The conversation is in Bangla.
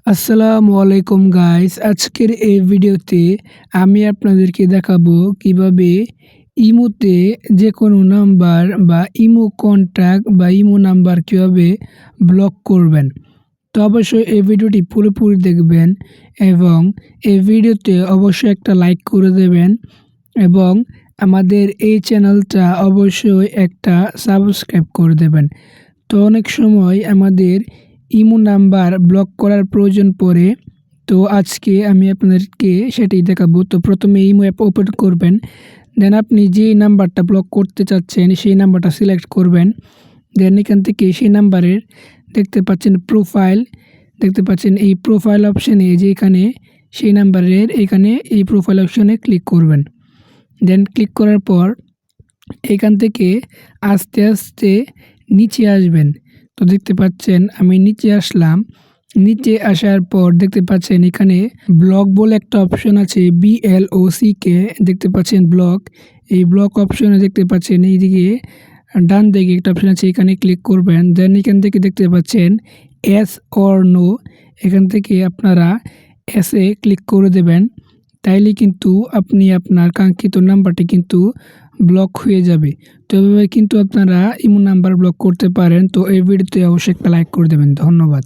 আসসালামু আলাইকুম গাইস, আজকের এই ভিডিওতে আমি আপনাদেরকে দেখাবো কিভাবে ইমোতে যে কোনো নাম্বার বা ইমো কন্ট্যাক্ট বা ইমো নাম্বার কিভাবে ব্লক করবেন। তো অবশ্যই এই ভিডিওটি পুরোপুরি দেখবেন এবং এই ভিডিওতে অবশ্যই একটা লাইক করে দেবেন এবং আমাদের এই চ্যানেলটা অবশ্যই একটা সাবস্ক্রাইব করে দেবেন। তো অনেক সময় আমাদের ইমো নাম্বার ব্লক করার প্রয়োজন পড়ে। তো আজকে আমি আপনাদেরকে সেটাই দেখাবো। তো প্রথমে ইমো অ্যাপ ওপেন করবেন, দেন আপনি যে নাম্বারটা ব্লক করতে চাচ্ছেন সেই নাম্বারটা সিলেক্ট করবেন। দেন এখান থেকে সেই নাম্বারের দেখতে পাচ্ছেন প্রোফাইল, দেখতে পাচ্ছেন এই প্রোফাইল অপশানে যে এখানে সেই নাম্বারের এখানে এই প্রোফাইল অপশানে ক্লিক করবেন। দেন ক্লিক করার পর এখান থেকে আস্তে আস্তে নিচে আসবেন। তো দেখতে পাচ্ছেন আমি নিচে আসলাম। নিচে আসার পর দেখতে পাচ্ছেন এখানে ব্লক বলে একটা অপশন আছে, BLOCK দেখতে পাচ্ছেন ব্লক। এই ব্লক অপশনে দেখতে পাচ্ছেন এইদিকে ডান দিকে একটা অপশন আছে, এখানে ক্লিক করবেন। দেন এখান থেকে দেখতে পাচ্ছেন এস অর নো, এখান থেকে আপনারা এসে ক্লিক করে দেবেন। তাইলে কিন্তু আপনি আপনার কাঙ্ক্ষিত নাম্বারটি কিন্তু ব্লক হয়ে যাবে। তো এভাবে কিন্তু আপনারা ইমো নাম্বার ব্লক করতে পারেন। তো এই ভিডিওতে অবশ্যই একটা লাইক করে দেবেন। ধন্যবাদ।